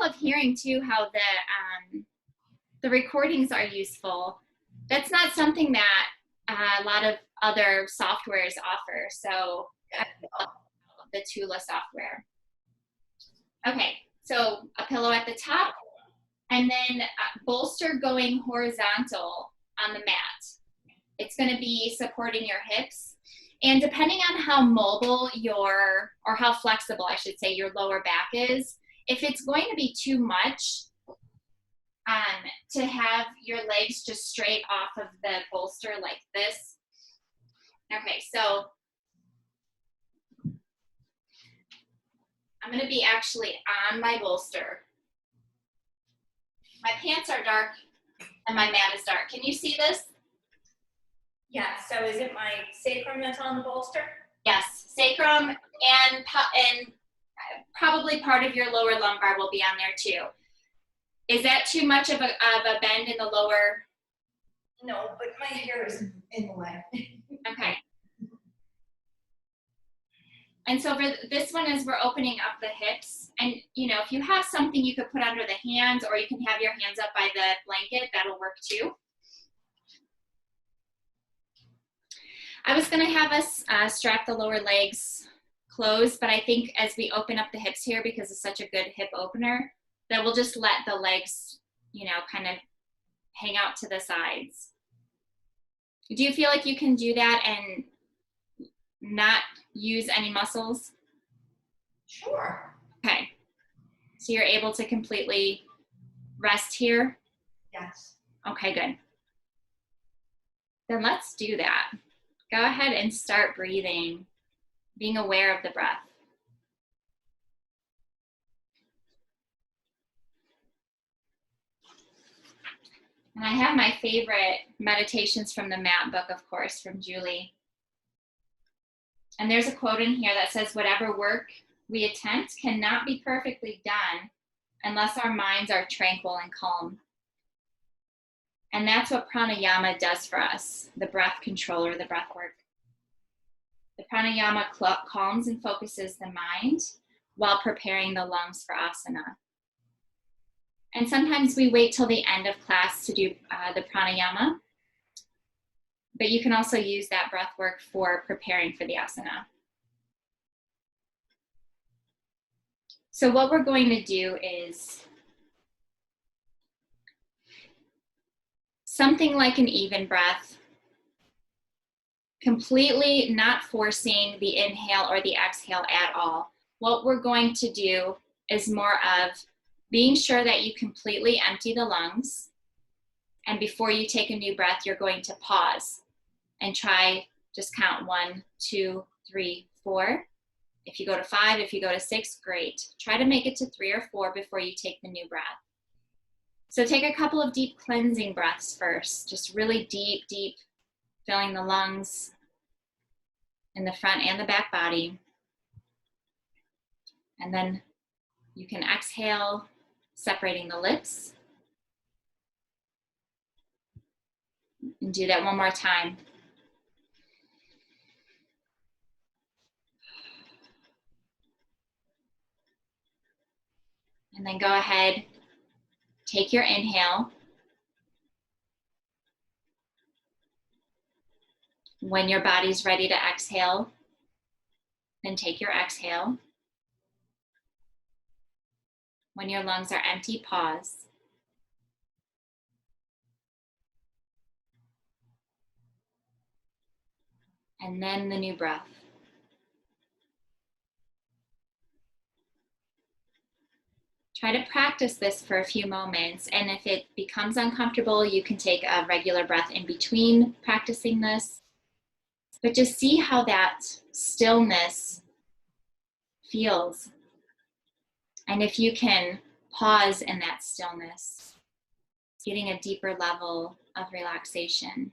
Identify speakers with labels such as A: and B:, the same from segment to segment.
A: love hearing too how the recordings are useful. That's not something that a lot of other softwares offer. So I love the Tula software. Okay, so a pillow at the top, and then bolster going horizontal on the mat. It's going to be supporting your hips. And depending on how mobile or how flexible, I should say, your lower back is, if it's going to be too much to have your legs just straight off of the bolster like this. Okay, so I'm going to be actually on my bolster. My pants are dark and my mat is dark. Can you see this?
B: Yeah, so is it my sacrum that's on the bolster?
A: Yes, sacrum and probably part of your lower lumbar will be on there too. Is that too much of a bend in the lower?
B: No, but my hair is in the way.
A: Okay. And so for this one is we're opening up the hips. And you know, if you have something you could put under the hands, or you can have your hands up by the blanket, that'll work too. I was gonna have us strap the lower legs closed, but I think as we open up the hips here, because it's such a good hip opener, that we'll just let the legs, you know, kind of hang out to the sides. Do you feel like you can do that and not use any muscles?
B: Sure.
A: Okay. So you're able to completely rest here?
B: Yes.
A: Okay, good. Then let's do that. Go ahead and start breathing, being aware of the breath. And I have my favorite meditations from the Mat book, of course, from Julie. And there's a quote in here that says, whatever work we attempt cannot be perfectly done unless our minds are tranquil and calm. And that's what pranayama does for us, the breath control or the breath work. The pranayama calms and focuses the mind while preparing the lungs for asana. And sometimes we wait till the end of class to do the pranayama, but you can also use that breath work for preparing for the asana. So what we're going to do is something like an even breath, completely not forcing the inhale or the exhale at all. What we're going to do is more of being sure that you completely empty the lungs. And before you take a new breath, you're going to pause and try, just count 1, 2, 3, 4. If you go to 5, if you go to 6, great. Try to make it to 3 or 4 before you take the new breath. So take a couple of deep cleansing breaths first, just really deep, deep, filling the lungs in the front and the back body. And then you can exhale, separating the lips. And do that one more time. And then go ahead, take your inhale. When your body's ready to exhale, then take your exhale. When your lungs are empty, pause. And then the new breath. Try to practice this for a few moments, and if it becomes uncomfortable, you can take a regular breath in between practicing this. But just see how that stillness feels. And if you can pause in that stillness, getting a deeper level of relaxation.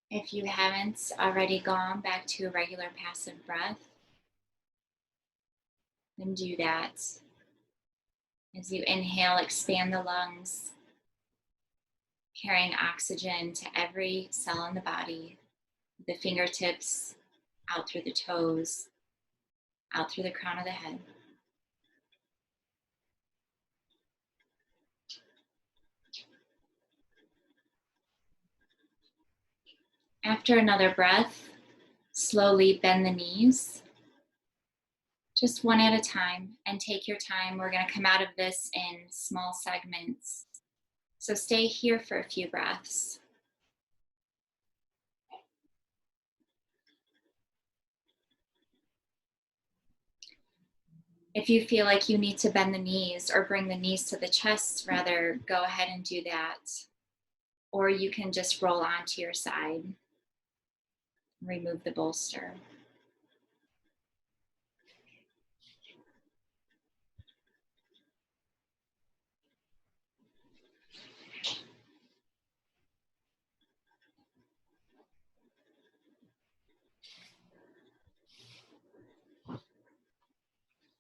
A: If you haven't already gone back to a regular passive breath, then do that. As you inhale, expand the lungs, carrying oxygen to every cell in the body, the fingertips out through the toes, out through the crown of the head. After another breath, slowly bend the knees, just one at a time, and take your time. We're going to come out of this in small segments. So stay here for a few breaths. If you feel like you need to bend the knees or bring the knees to the chest, rather, go ahead and do that. Or you can just roll onto your side. Remove the bolster.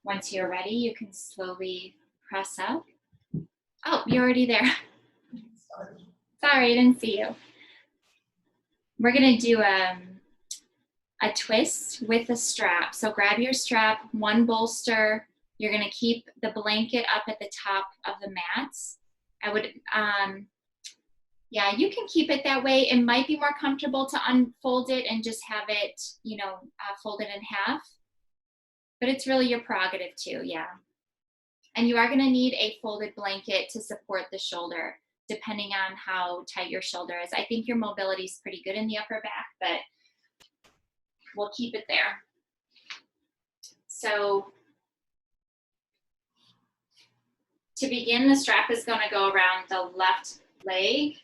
A: Once you're ready, you can slowly press up. Oh, you're already there. Sorry, I didn't see you. We're gonna do a twist with a strap. So grab your strap, one bolster. You're gonna keep the blanket up at the top of the mats. I would, yeah, you can keep it that way. It might be more comfortable to unfold it and just have it, folded in half. But it's really your prerogative too, yeah. And you are gonna need a folded blanket to support the shoulder, depending on how tight your shoulder is. I think your mobility is pretty good in the upper back, but we'll keep it there. So to begin, the strap is gonna go around the left leg.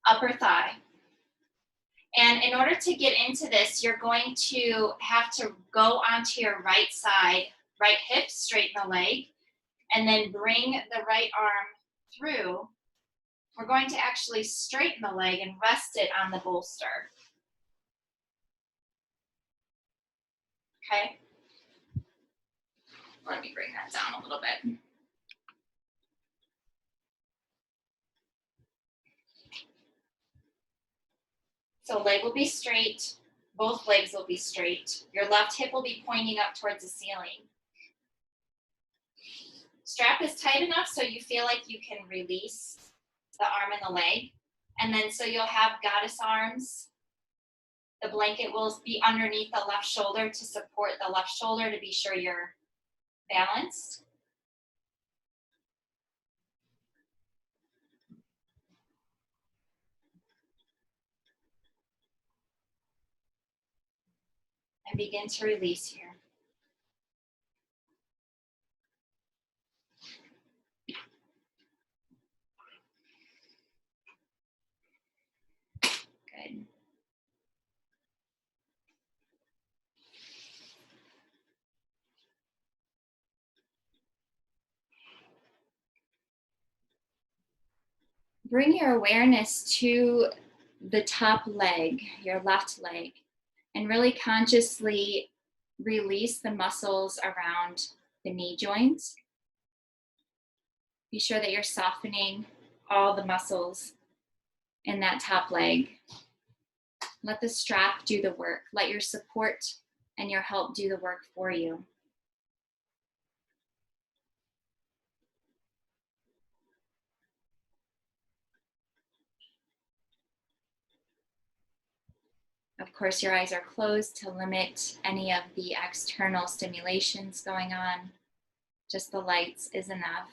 A: Upper thigh. And in order to get into this, you're going to have to go onto your right side, right hip, straighten the leg, and then bring the right arm through. We're going to actually straighten the leg and rest it on the bolster. Okay? Let me bring that down a little bit. So leg will be straight, both legs will be straight. Your left hip will be pointing up towards the ceiling. Strap is tight enough so you feel like you can release the arm and the leg. And then so you'll have goddess arms. The blanket will be underneath the left shoulder to support the left shoulder to be sure you're balanced. And begin to release here. Good. Bring your awareness to the top leg, your left leg, and really consciously release the muscles around the knee joints. Be sure that you're softening all the muscles in that top leg. Let the strap do the work. Let your support and your help do the work for you. Of course, your eyes are closed to limit any of the external stimulations going on. Just the lights is enough.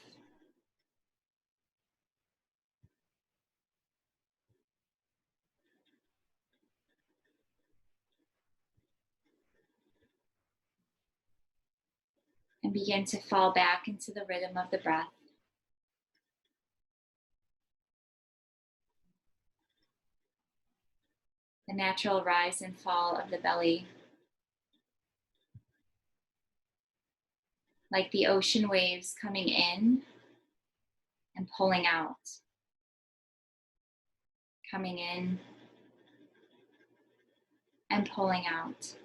A: And begin to fall back into the rhythm of the breath. The natural rise and fall of the belly. Like the ocean waves coming in and pulling out. Coming in and pulling out.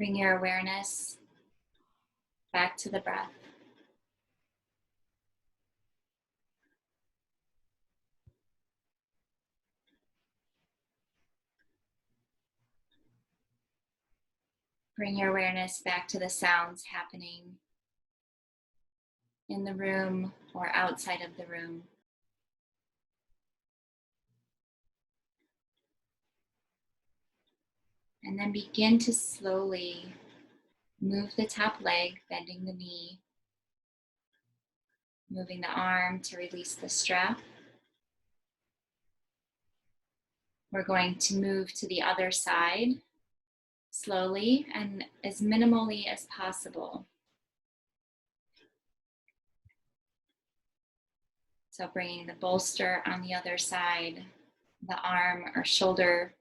A: Bring your awareness back to the breath. Bring your awareness back to the sounds happening in the room or outside of the room. And then begin to slowly move the top leg, bending the knee, moving the arm to release the strap. We're going to move to the other side slowly and as minimally as possible. So bringing the bolster on the other side, the arm or shoulder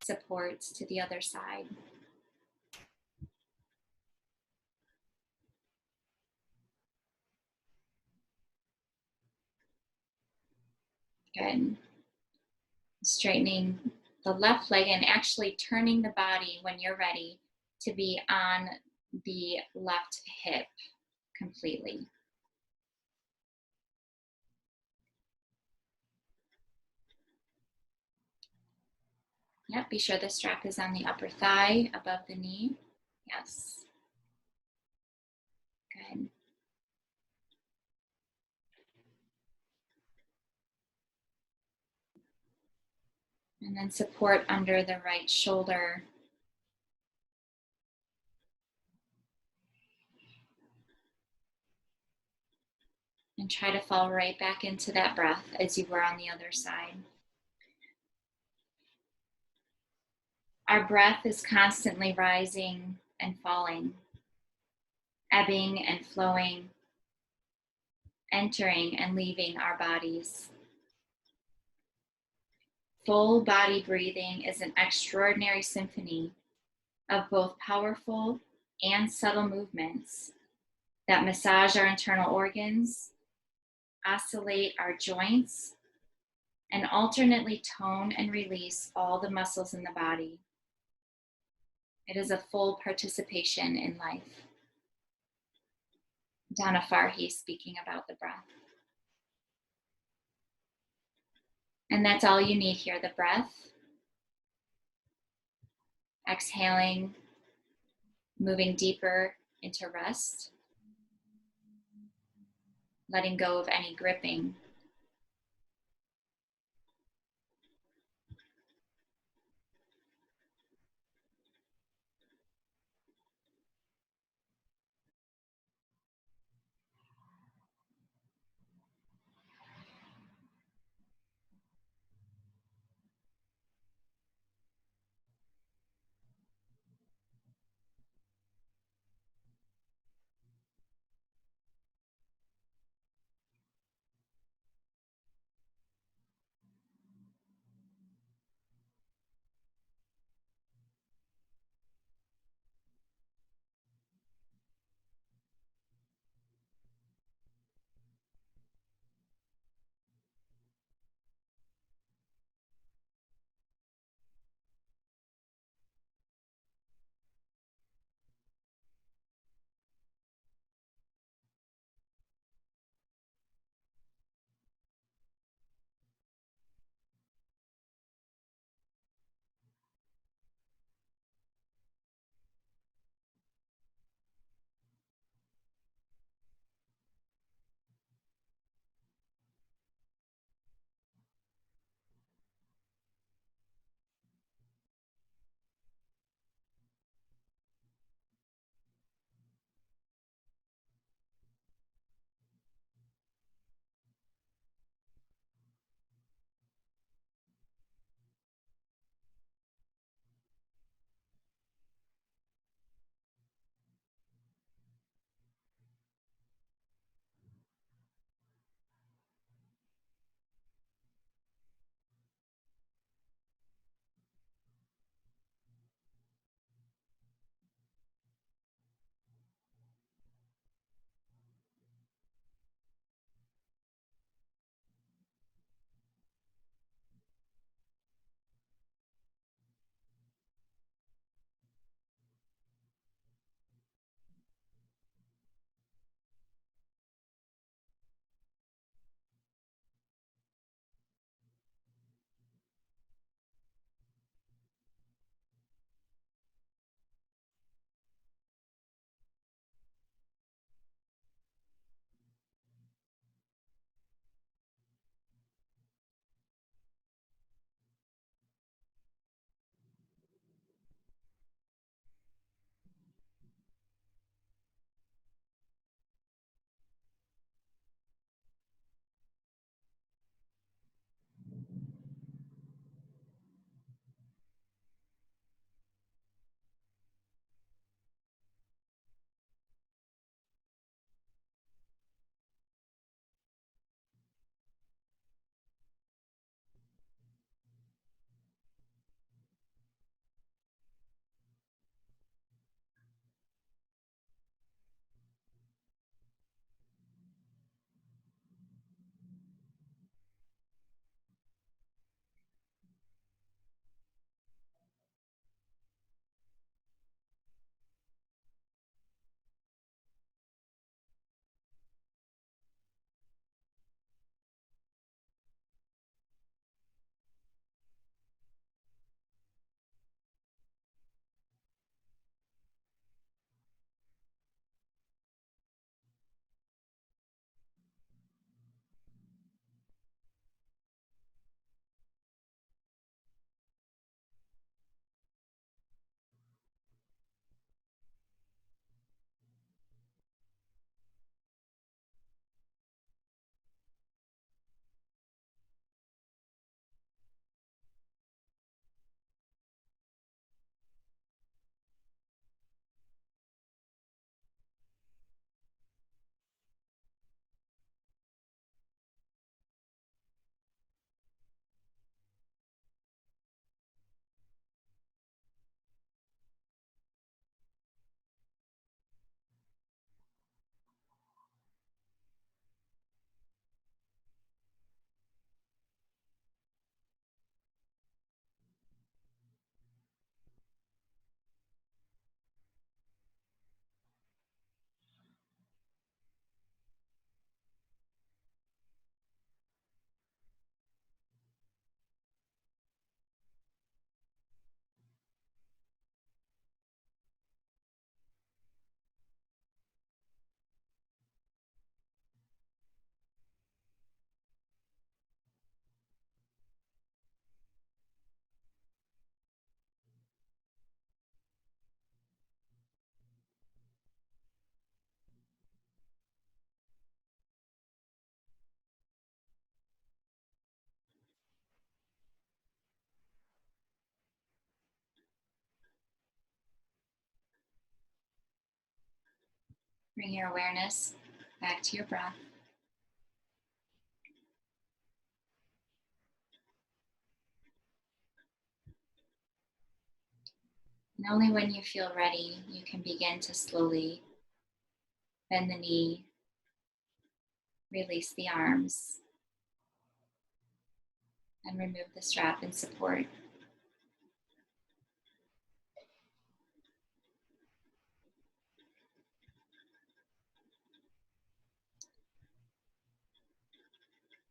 A: supports to the other side. Good. Straightening the left leg and actually turning the body when you're ready to be on the left hip completely. Yep, be sure the strap is on the upper thigh above the knee. Yes. Good. And then support under the right shoulder. And try to fall right back into that breath as you were on the other side. Our breath is constantly rising and falling, ebbing and flowing, entering and leaving our bodies. Full body breathing is an extraordinary symphony of both powerful and subtle movements that massage our internal organs, oscillate our joints, and alternately tone and release all the muscles in the body. It is a full participation in life. Donna Farhi speaking about the breath. And that's all you need here, the breath. Exhaling, moving deeper into rest. Letting go of any gripping. Bring your awareness back to your breath. And only when you feel ready, you can begin to slowly bend the knee, release the arms, and remove the strap and support.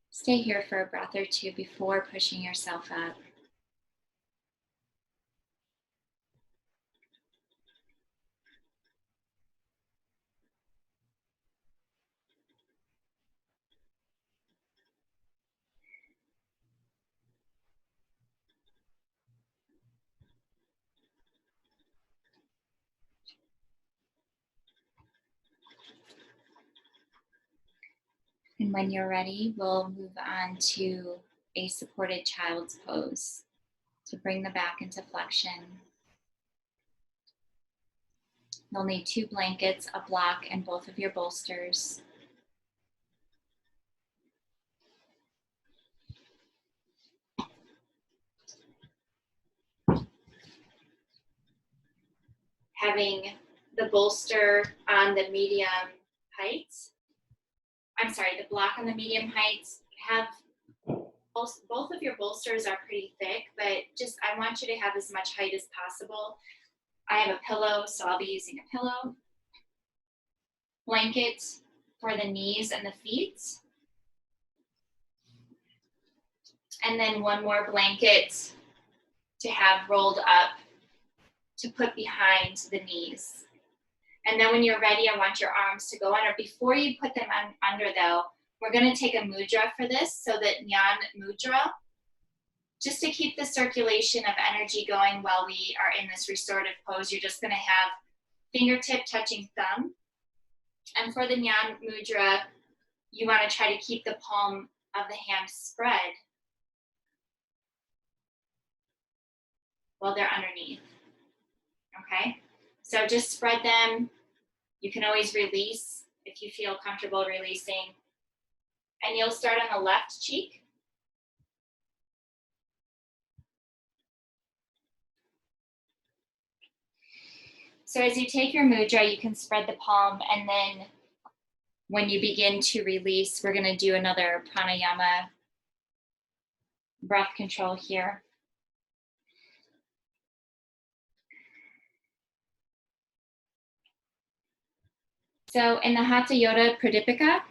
A: Stay here for a breath or two before pushing yourself up. And when you're ready, we'll move on to a supported child's pose to bring the back into flexion. You'll need 2 blankets, a block, and both of your bolsters. Having the bolster on the medium height. I'm sorry, the block on the medium height. Have both of your bolsters are pretty thick, but just I want you to have as much height as possible. I have a pillow, so I'll be using a pillow. Blanket for the knees and the feet. And then 1 more blanket to have rolled up to put behind the knees. And then when you're ready, I want your arms to go under. Before you put them under though, we're gonna take a mudra for this, so that Jnana Mudra, just to keep the circulation of energy going while we are in this restorative pose. You're just gonna have fingertip touching thumb. And for the Jnana Mudra, you wanna try to keep the palm of the hand spread while they're underneath, okay? So just spread them. You can always release if you feel comfortable releasing. And you'll start on the left cheek. So as you take your mudra, you can spread the palm, and then when you begin to release, we're gonna do another pranayama breath control here. So in the Hatha Yoga Pradipika,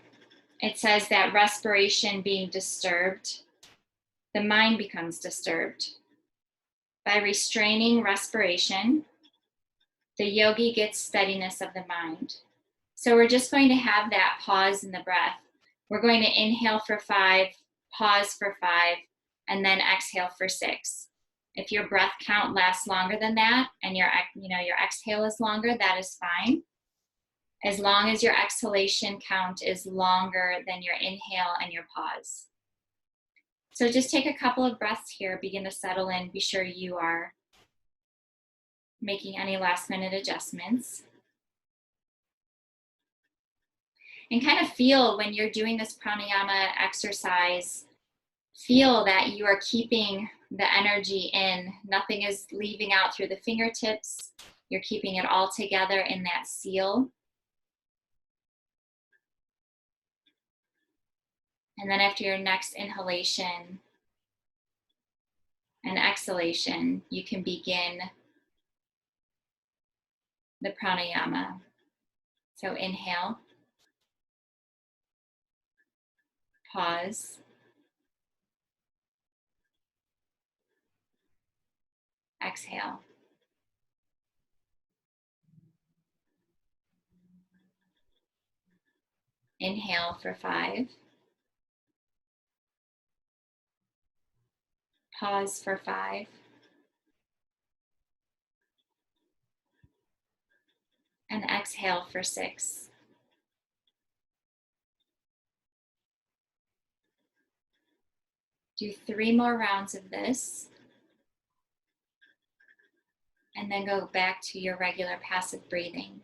A: it says that respiration being disturbed, the mind becomes disturbed. By restraining respiration, the yogi gets steadiness of the mind. So we're just going to have that pause in the breath. We're going to inhale for 5, pause for 5, and then exhale for 6. If your breath count lasts longer than that, and your exhale is longer, that is fine. As long as your exhalation count is longer than your inhale and your pause. So just take a couple of breaths here, begin to settle in, be sure you are making any last minute adjustments. And kind of feel when you're doing this pranayama exercise, feel that you are keeping the energy in. Nothing is leaving out through the fingertips. You're keeping it all together in that seal. And then after your next inhalation and exhalation, you can begin the pranayama. So inhale, pause, exhale. Inhale for 5. Pause for 5. And exhale for 6. Do 3 more rounds of this. And then go back to your regular passive breathing.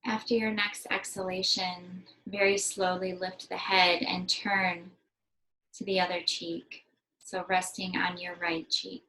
A: After your next exhalation, very slowly lift the head and turn to the other cheek. So resting on your right cheek.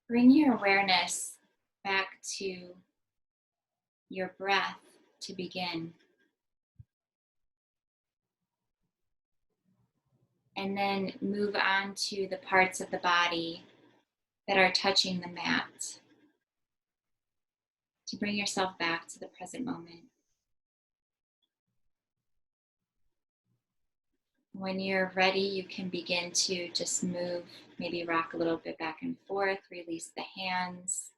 A: Bring your awareness back to your breath to begin. And then move on to the parts of the body that are touching the mat to bring yourself back to the present moment. When you're ready, you can begin to just move, maybe rock a little bit back and forth, release the hands.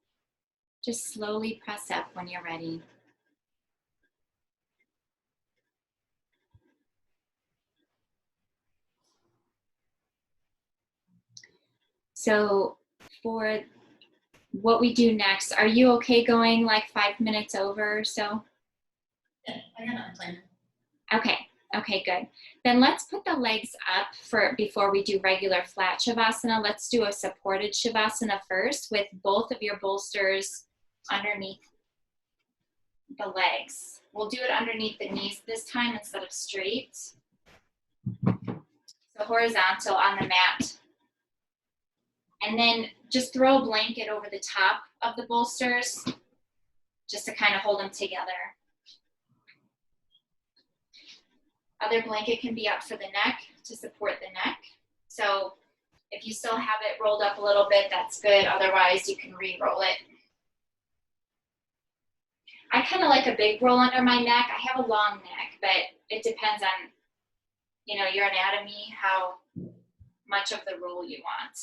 A: Just slowly press up when you're ready. So for what we do next, are you okay going like 5 minutes over or so?
B: Yeah, I got nothing planned.
A: Okay, good. Then let's put the legs up before we do regular flat Shavasana. Let's do a supported Shavasana first with both of your bolsters underneath the legs. We'll do it underneath the knees this time instead of straight. So horizontal on the mat. And then just throw a blanket over the top of the bolsters just to kind of hold them together. Other blanket can be up for the neck to support the neck. So if you still have it rolled up a little bit, that's good. Otherwise, you can re-roll it. I kind of like a big roll under my neck. I have a long neck, but it depends on, your anatomy, how much of the roll you want.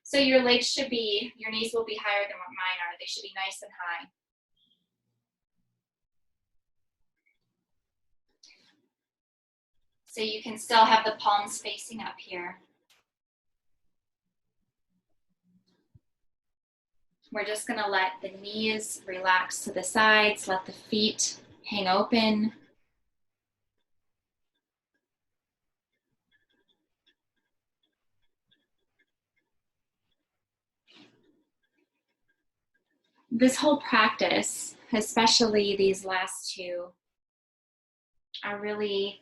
A: So your legs your knees will be higher than what mine are. They should be nice and high. So you can still have the palms facing up here. We're just gonna let the knees relax to the sides, let the feet hang open. This whole practice, especially these last two, are really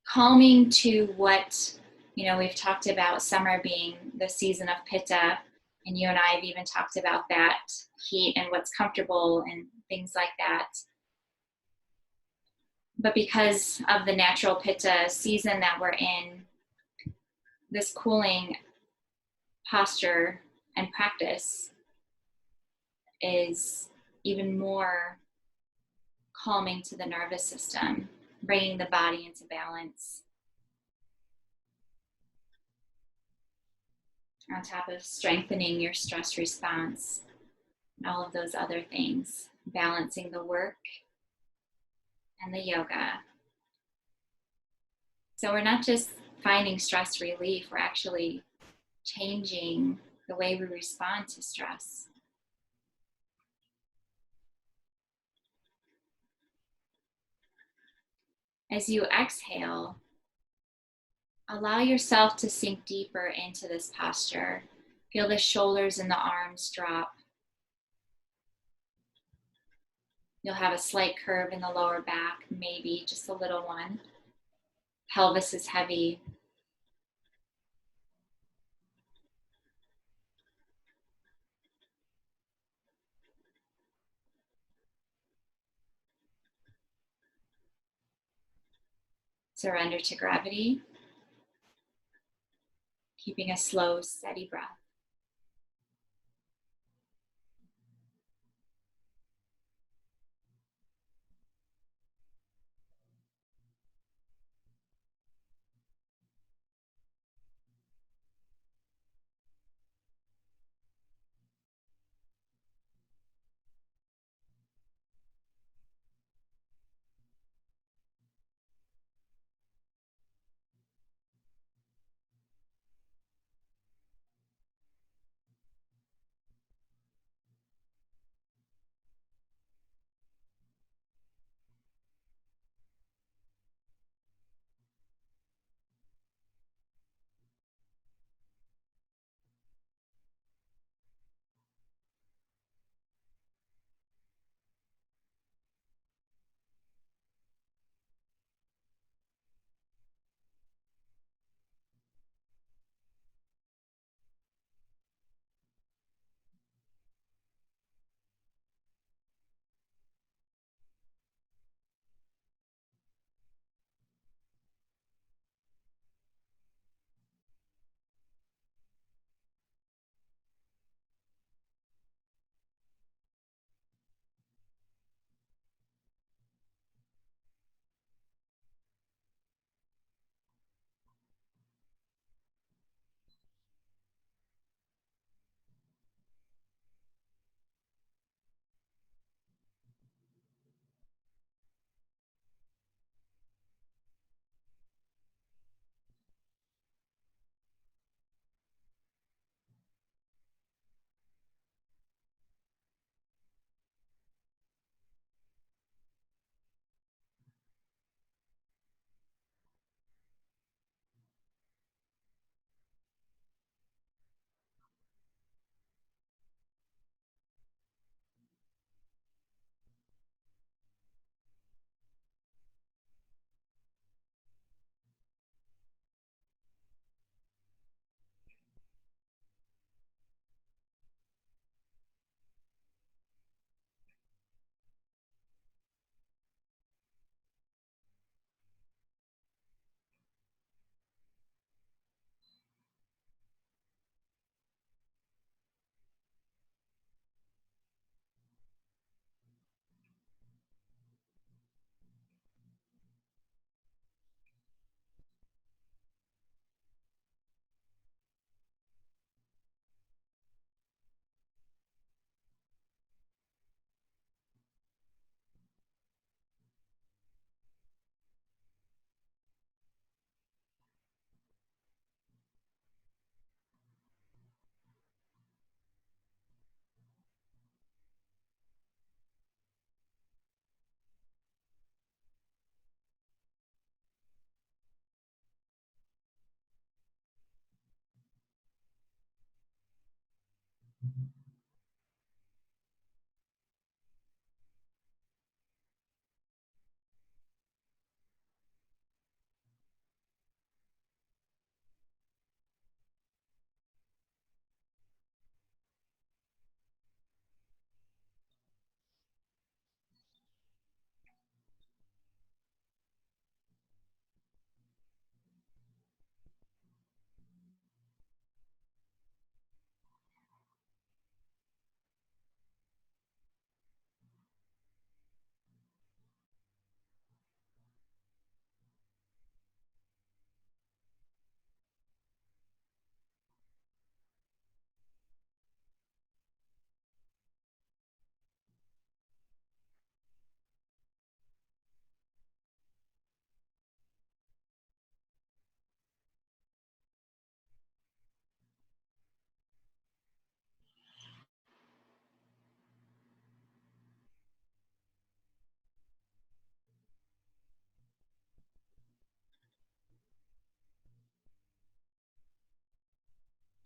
A: calming to what, we've talked about summer being the season of Pitta, and you and I have even talked about that heat and what's comfortable and things like that. But because of the natural Pitta season that we're in, this cooling posture and practice is even more calming to the nervous system, bringing the body into balance. On top of strengthening your stress response, and all of those other things, balancing the work and the yoga. So we're not just finding stress relief, we're actually changing the way we respond to stress. As you exhale, allow yourself to sink deeper into this posture. Feel the shoulders and the arms drop. You'll have a slight curve in the lower back, maybe just a little one. Pelvis is heavy. Surrender to gravity, keeping a slow, steady breath.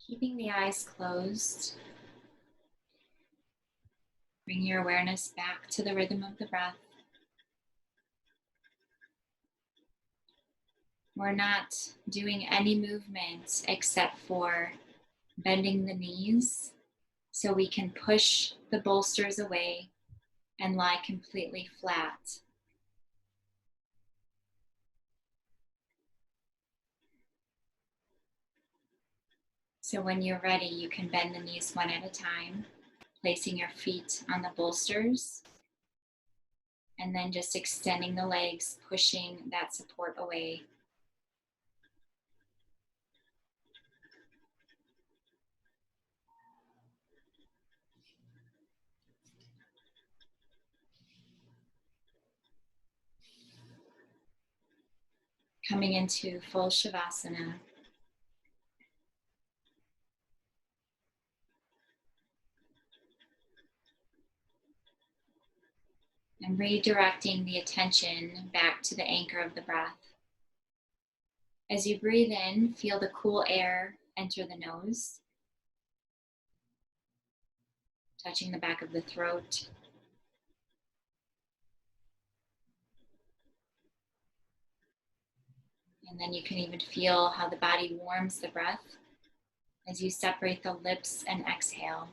A: Keeping the eyes closed, bring your awareness back to the rhythm of the breath. We're not doing any movement except for bending the knees so we can push the bolsters away and lie completely flat. So when you're ready, you can bend the knees one at a time, placing your feet on the bolsters, and then just extending the legs, pushing that support away. Coming into full Shavasana. And redirecting the attention back to the anchor of the breath. As you breathe in, feel the cool air enter the nose, touching the back of the throat. And then you can even feel how the body warms the breath as you separate the lips and exhale.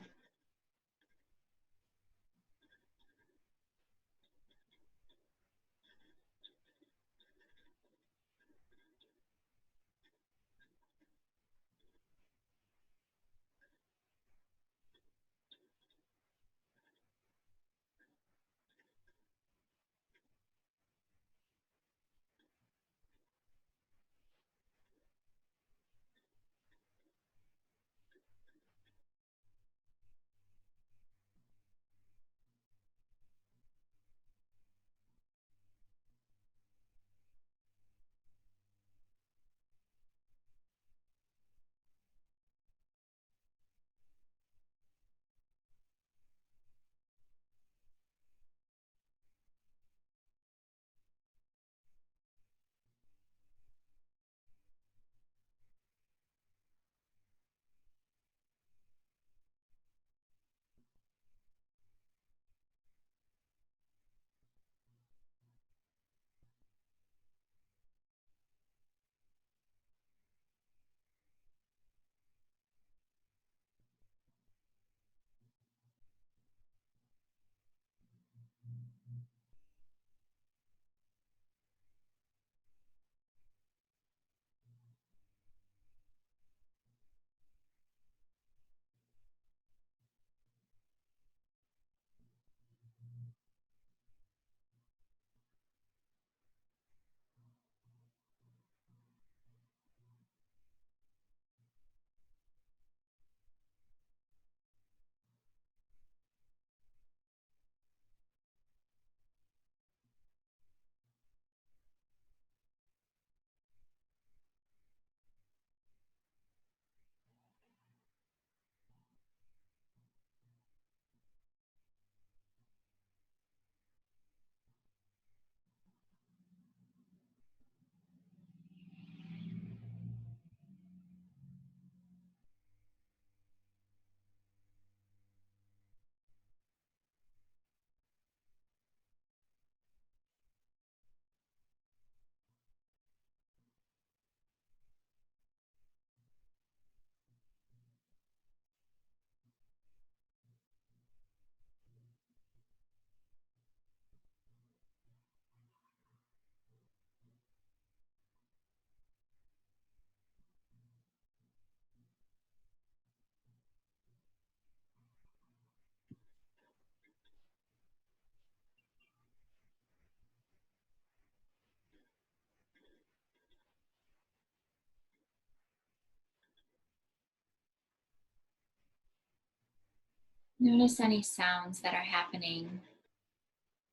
A: Notice any sounds that are happening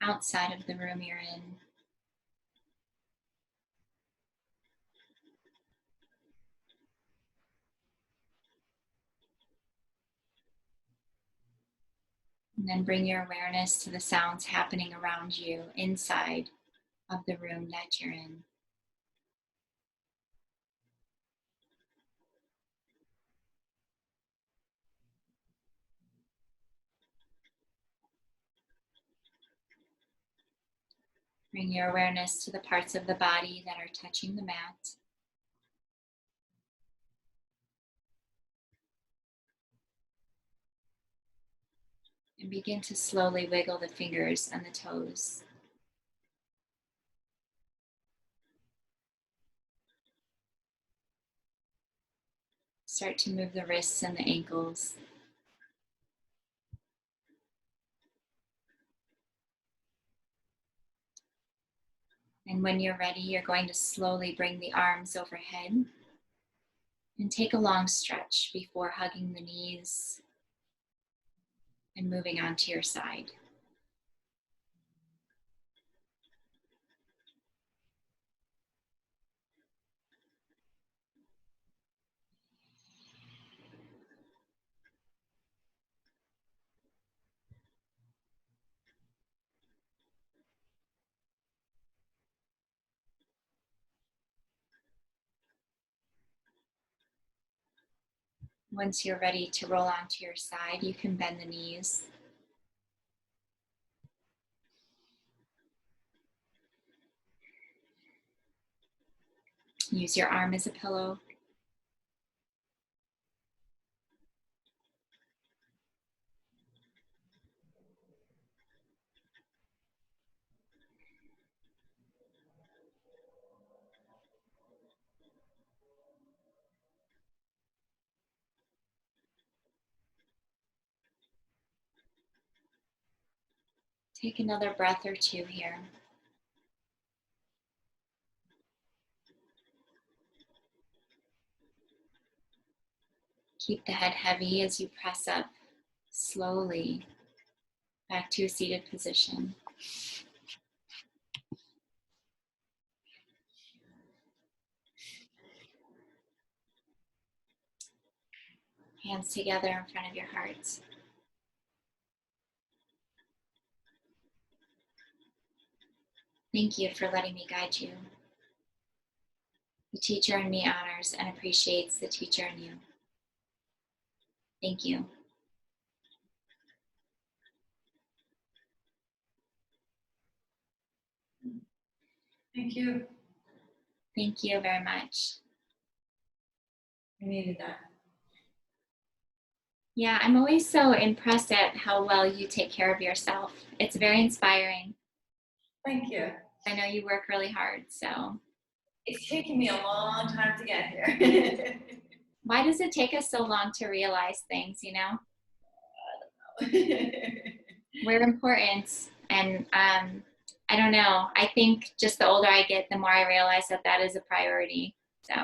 A: outside of the room you're in. And then bring your awareness to the sounds happening around you inside of the room that you're in. Bring your awareness to the parts of the body that are touching the mat. And begin to slowly wiggle the fingers and the toes. Start to move the wrists and the ankles. And when you're ready, you're going to slowly bring the arms overhead and take a long stretch before hugging the knees and moving on to your side. Once you're ready to roll onto your side, you can bend the knees. Use your arm as a pillow. Take another breath or two here. Keep the head heavy as you press up slowly back to a seated position. Hands together in front of your heart. Thank you for letting me guide you. The teacher in me honors and appreciates the teacher in you. Thank you.
C: Thank you.
A: Thank you very much.
C: I needed that.
A: Yeah, I'm always so impressed at how well you take care of yourself. It's very inspiring.
C: Thank you.
A: I know you work really hard, so.
C: It's taken me a long time to get here.
A: Why does it take us so long to realize things, you know? We're important, and I don't know. I think just the older I get, the more I realize that that is a priority. So,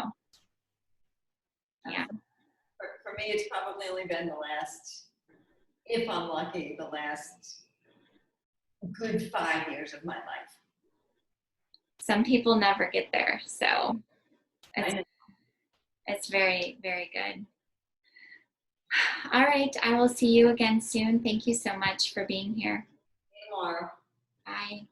A: yeah.
C: For me, it's probably only been the last, if I'm lucky, the last good 5 years of my life.
A: Some people never get there, so
C: I know.
A: it's very, very good. All right, I will see you again soon. Thank you so much for being here.
C: Tomorrow.
A: Bye.